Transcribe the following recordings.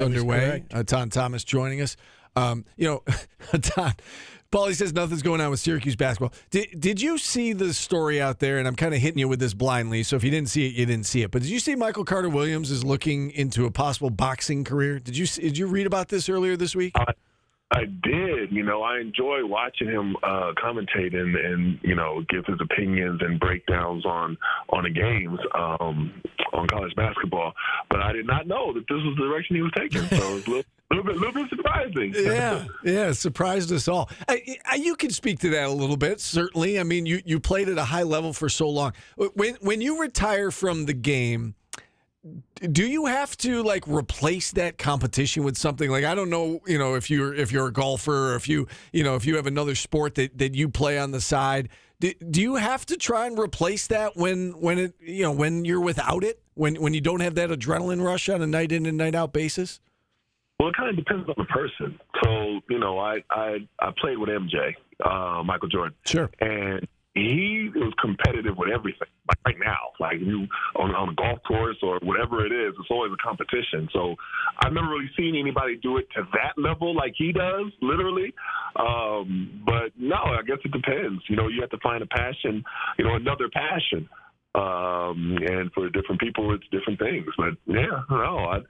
underway. Etan Thomas joining us. Etan, Paulie says nothing's going on with Syracuse basketball. Did you see the story out there? And I'm kind of hitting you with this blindly, so if you didn't see it, you didn't see it. But did you see Michael Carter-Williams is looking into a possible boxing career? Did you read about this earlier this week? I did. I enjoy watching him commentate and give his opinions and breakdowns on the games on college basketball. But I did not know that this was the direction he was taking. So it was a little bit surprising. Yeah, surprised us all. You can speak to that a little bit, certainly. I mean, you played at a high level for so long. When you retire from the game, do you have to replace that competition with something like, I don't know, if you're a golfer or if you have another sport that you play on the side, do you have to try and replace that when you're without it, when you don't have that adrenaline rush on a night in and night out basis? Well, it kind of depends on the person. So, I played with MJ, Michael Jordan. Sure. And he was competitive with everything. Like right now, on a golf course or whatever it is, it's always a competition. So I've never really seen anybody do it to that level like he does, literally. But no, I guess it depends. You have to find a passion, another passion. And for different people, it's different things. But yeah, no,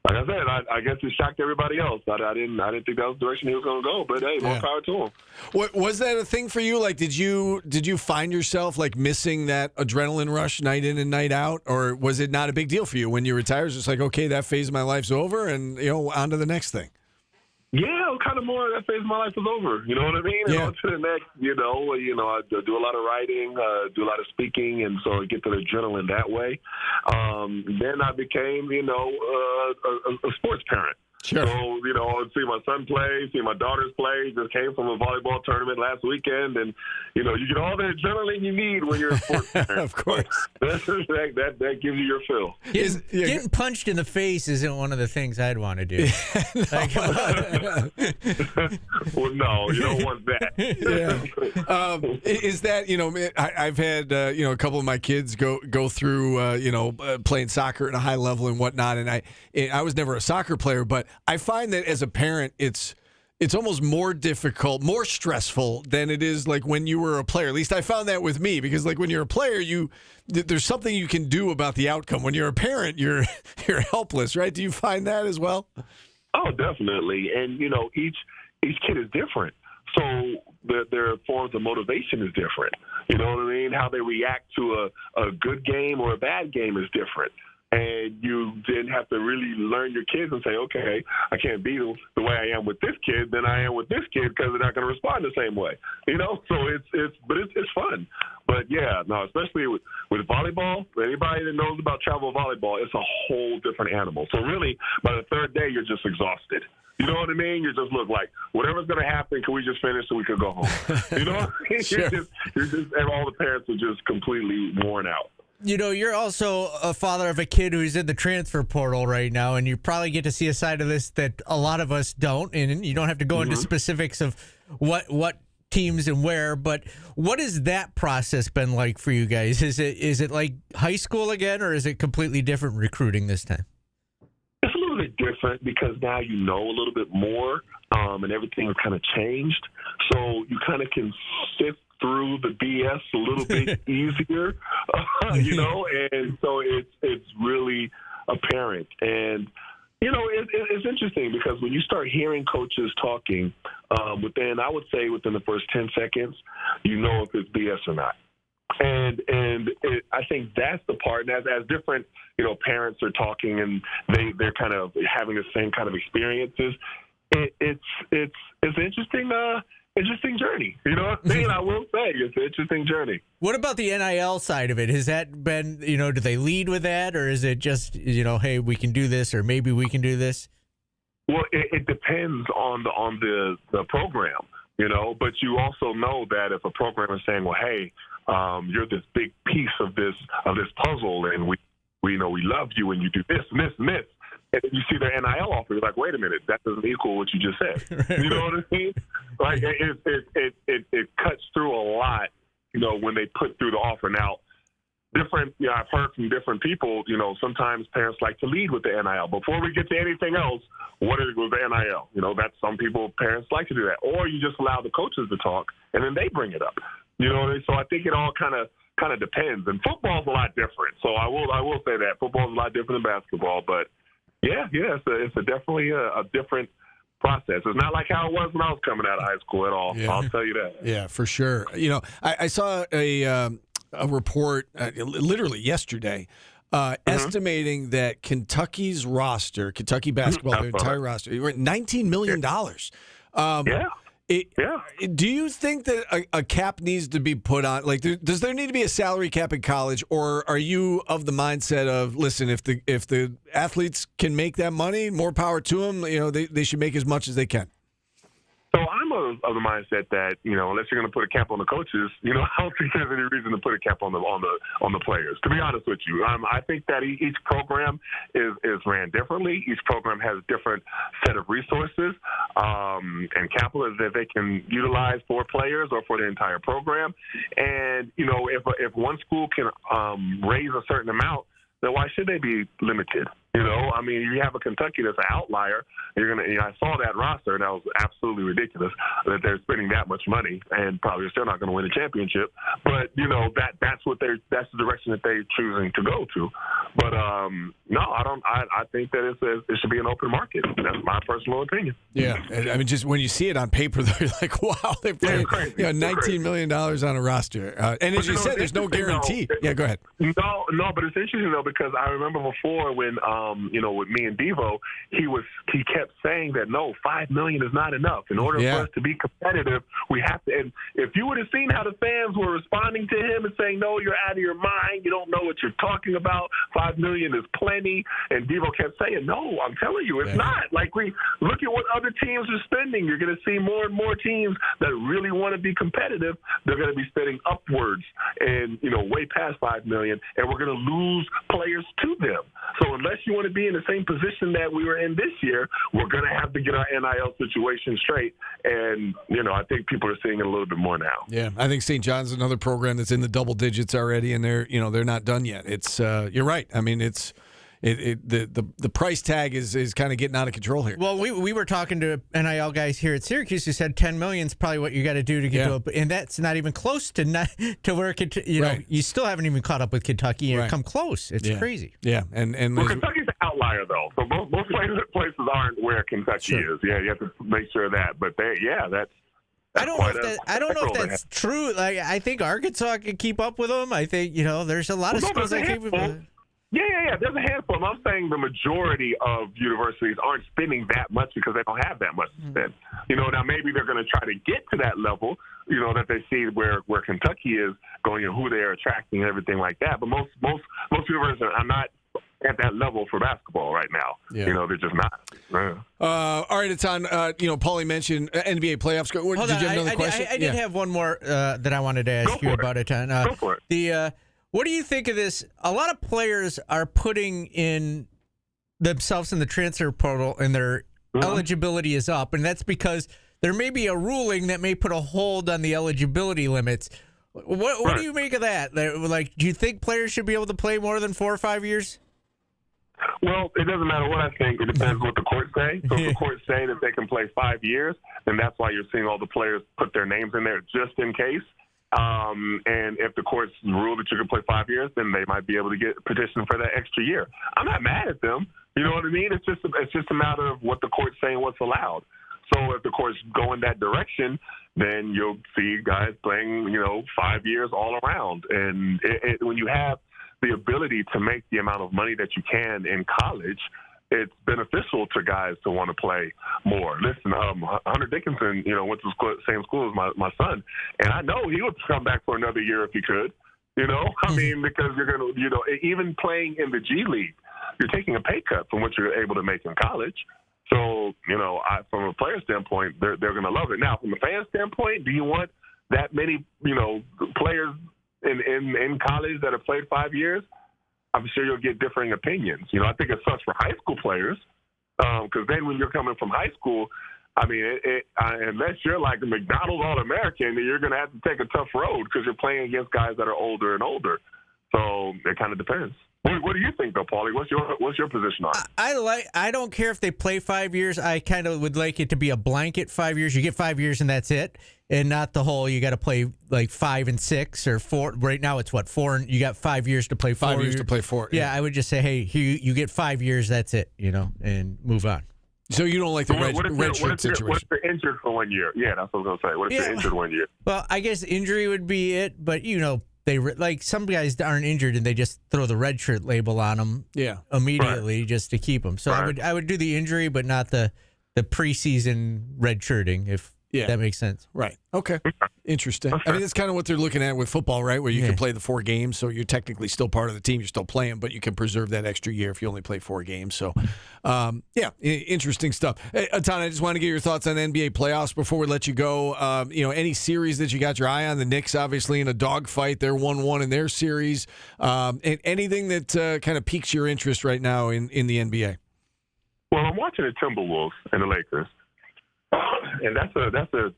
like I said, I guess it shocked everybody else. I didn't think that was the direction he was going to go. But hey, more power to him. Was that a thing for you? Did you find yourself missing that adrenaline rush night in and night out, or was it not a big deal for you when you retired? It's just okay, that phase of my life's over, and on to the next thing. Yeah, kind of more. That phase of my life was over. You know what I mean? Yeah. On to the next. I do a lot of writing, do a lot of speaking, and so I get to the adrenaline that way. Then I became, a sports parent. Sure. So, see my son play, see my daughters play. Just came from a volleyball tournament last weekend, and you get all the adrenaline you need when you're a sports parent. Of course. That gives you your fill. Getting punched in the face isn't one of the things I'd want to do. Well, no, you don't want that. Yeah. Is that I've had a couple of my kids go through playing soccer at a high level and whatnot, and I was never a soccer player, but I find that as a parent, it's almost more difficult, more stressful than it is when you were a player. At least I found that with me, because when you're a player, there's something you can do about the outcome. When you're a parent, you're helpless, right? Do you find that as well? Oh, definitely. And each kid is different, so their forms of motivation is different. You know what I mean? How they react to a good game or a bad game is different. And you then have to really learn your kids and say, okay, I can't be the way I am with this kid than I am with this kid, because they're not going to respond the same way. So it's fun. But yeah, no, especially with volleyball, anybody that knows about travel volleyball, it's a whole different animal. So really, by the third day, you're just exhausted. You know what I mean? You just look like, whatever's going to happen, can we just finish so we can go home? You know what I mean? Sure. And all the parents are just completely worn out. You're also a father of a kid who's in the transfer portal right now, and you probably get to see a side of this that a lot of us don't, and you don't have to go into specifics of what teams and where, but what has that process been like for you guys? Is it like high school again, or is it completely different recruiting this time? It's a little bit different because now you know a little bit more, and everything's kind of changed, so you kind of can sift through the BS a little bit easier, and so it's really apparent. And, it's interesting because when you start hearing coaches talking, within the first 10 seconds, you know if it's BS or not. And I think that's the part. And as different, parents are talking and they're kind of having the same kind of experiences, it's interesting journey. You know what I mean? I will say it's an interesting journey. What about the NIL side of it? Has that been, do they lead with that, or is it just, hey, we can do this, or maybe we can do this? Well, it depends on the program, but you also know that if a program is saying, well, hey, you're this big piece of this puzzle, and we love you, and you do this and this and this. And then you see their NIL offer, you're like, wait a minute, that doesn't equal what you just said. You know what I mean? It cuts through a lot, when they put through the offer. Now, different, I've heard from different people, sometimes parents like to lead with the NIL. Before we get to anything else, what is with the NIL? That's some parents like to do that. Or you just allow the coaches to talk, and then they bring it up. So I think it all kind of depends. And football's a lot different. So I will say that. Football's a lot different than basketball. But, it's definitely a different process. It's not like how it was when I was coming out of high school at all. I'll tell you that. Yeah, for sure. I saw a report literally yesterday estimating that Kentucky basketball, their entire roster, we're at $19 million. Do you think that a cap needs to be put on? Like, does there need to be a salary cap in college, or are you of the mindset of, listen, if the athletes can make that money, more power to them. They should make as much as they can. So I'm of the mindset that unless you're going to put a cap on the coaches, I don't think there's any reason to put a cap on the players. To be honest with you, I think that each program is ran differently. Each program has a different set of resources and capital that they can utilize for players or for the entire program. And if one school can raise a certain amount, then why should they be limited? You have a Kentucky that's an outlier. I saw that roster, and that was absolutely ridiculous that they're spending that much money, and probably still not going to win a championship. But that's the direction that they're choosing to go to. But no, I don't. I think that it should be an open market. That's my personal opinion. Yeah, I mean, just when you see it on paper, though, you're like, wow, they're paying $19 million on a roster. And as you said, there's no guarantee. Yeah, go ahead. No, but it's interesting though, because I remember before when with me and Devo, he kept saying that no, $5 million is not enough. In order for us to be competitive, we have to. And if you would have seen how the fans were responding to him and saying, no, you're out of your mind, you don't know what you're talking about, $5 million is plenty. And Devo kept saying, no, I'm telling you, it's not. Like, we look at what other teams are spending. You're going to see more and more teams that really want to be competitive. They're going to be spending upwards and way past $5 million, and we're going to lose players to them. So unless you want to be in the same position that we were in this year, we're going to have to get our NIL situation straight. And, I think people are seeing it a little bit more now. Yeah, I think St. John's another program that's in the double digits already, and they're not done yet. It's you're right. I mean, the price tag is kind of getting out of control here. Well, we were talking to NIL guys here at Syracuse who said $10 million is probably what you got to do to get to it, and that's not even close to where you still haven't even caught up with Kentucky and come close. It's crazy. Yeah, and Kentucky's an outlier though, so most places aren't where Kentucky is. Yeah, you have to make sure of that. But that's. I don't know if that's true. Like, I think Arkansas can keep up with them. I think there's a lot of schools that keep up with them. Yeah. There's a handful. I'm saying the majority of universities aren't spending that much because they don't have that much to spend. Now maybe they're going to try to get to that level, that they see where Kentucky is going and who they're attracting and everything like that. But most universities are not at that level for basketball right now. Yeah. They're just not. All right, Etan, Paulie mentioned NBA playoffs. Did you have another question? I did have one more that I wanted to ask you about, Etan. Go for it. What do you think of this? A lot of players are putting in themselves in the transfer portal, and their eligibility is up, and that's because there may be a ruling that may put a hold on the eligibility limits. What do you make of that? Like, do you think players should be able to play more than 4 or 5 years? Well, it doesn't matter what I think. It depends what the courts say. So if the courts say that they can play 5 years, then that's why you're seeing all the players put their names in there just in case. And if the courts rule that you can play 5 years, then they might be able to get petition for that extra year. I'm not mad at them. You know what I mean? It's just a matter of what the court's saying, what's allowed. So if the courts go in that direction, then you'll see guys playing, 5 years all around. And when you have the ability to make the amount of money that you can in college, it's beneficial to guys to want to play more. Listen, Hunter Dickinson, went to the same school as my son, and I know he would come back for another year if he could. I mean, because you're going to, even playing in the G League, you're taking a pay cut from what you're able to make in college. So, from a player standpoint, they're going to love it. Now, from a fan standpoint, do you want that many, players in college that have played 5 years? I'm sure you'll get differing opinions. I think it sucks for high school players because then when you're coming from high school, I mean, unless you're like a McDonald's All-American, you're going to have to take a tough road because you're playing against guys that are older and older. So it kind of depends. What do you think, though, Paulie? What's your position on it? I don't care if they play 5 years. I kind of would like it to be a blanket 5 years. You get 5 years and that's it, and not the whole you got to play like 5 and 6 or 4. Right now it's what, 4, and you got 5 years to play 4. 5 years to play 4. Yeah, I would just say, hey, here you get 5 years. That's it, and move on. So you don't like the red shirt situation? What if they're injured for 1 year? Yeah, that's what I was going to say. What if they're injured 1 year? Well, I guess injury would be it, but they like some guys aren't injured and they just throw the red shirt label on them immediately just to keep them. So I would do the injury, but not the preseason red shirting, if that makes sense. Right. Okay. Interesting. I mean, that's kind of what they're looking at with football, right? Where you can play the 4 games, so you're technically still part of the team. You're still playing, but you can preserve that extra year if you only play 4 games. So, interesting stuff. Hey, Etan, I just want to get your thoughts on NBA playoffs before we let you go. Any series that you got your eye on? The Knicks, obviously, in a dogfight. They're 1-1 in their series. And anything that kind of piques your interest right now in the NBA? Well, I'm watching the Timberwolves and the Lakers. And that's a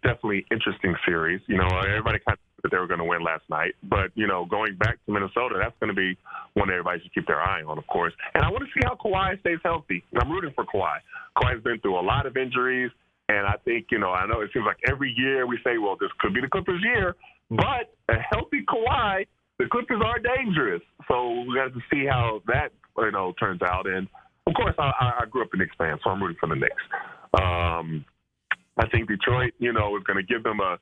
definitely interesting series. Everybody kind of thought that they were going to win last night. But, going back to Minnesota, that's going to be one that everybody should keep their eye on, of course. And I want to see how Kawhi stays healthy. And I'm rooting for Kawhi. Kawhi's been through a lot of injuries. And I think, I know it seems like every year we say, well, this could be the Clippers' year. But a healthy Kawhi, the Clippers are dangerous. So we got to see how that, turns out. And, of course, I grew up a Knicks fan, so I'm rooting for the Knicks. I think Detroit, is going to give them a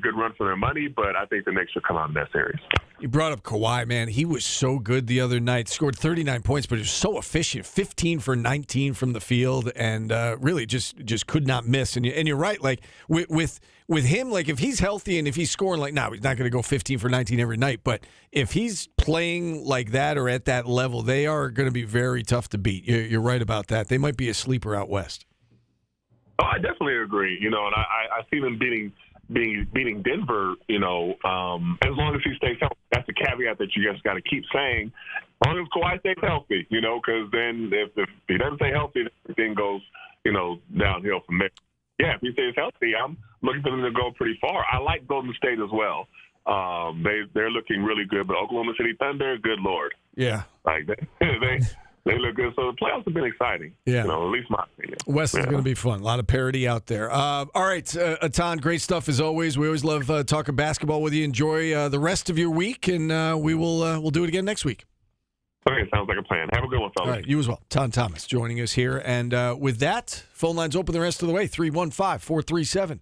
good run for their money, but I think the Knicks should come out in that series. You brought up Kawhi, man. He was so good the other night. Scored 39 points, but he was so efficient. 15 for 19 from the field, and really just could not miss. And you're right. Like with him, like if he's healthy and if he's scoring he's not going to go 15 for 19 every night. But if he's playing like that or at that level, they are going to be very tough to beat. You're right about that. They might be a sleeper out west. Oh, I definitely agree. And I see them beating Denver. As long as he stays healthy. That's a caveat that you just got to keep saying. As long as Kawhi stays healthy, because then if he doesn't stay healthy, everything goes, downhill from there. Yeah, if he stays healthy, I'm looking for them to go pretty far. I like Golden State as well. They're looking really good, but Oklahoma City Thunder, good Lord. Yeah, like they look good. So the playoffs have been exciting. Yeah. At least my opinion. West is going to be fun. A lot of parity out there. All right, Etan, great stuff as always. We always love talking basketball with you. Enjoy the rest of your week, and we'll do it again next week. Okay, sounds like a plan. Have a good one, fellas. All right, you as well. Etan Thomas joining us here. And with that, phone lines open the rest of the way, 315-437-7640.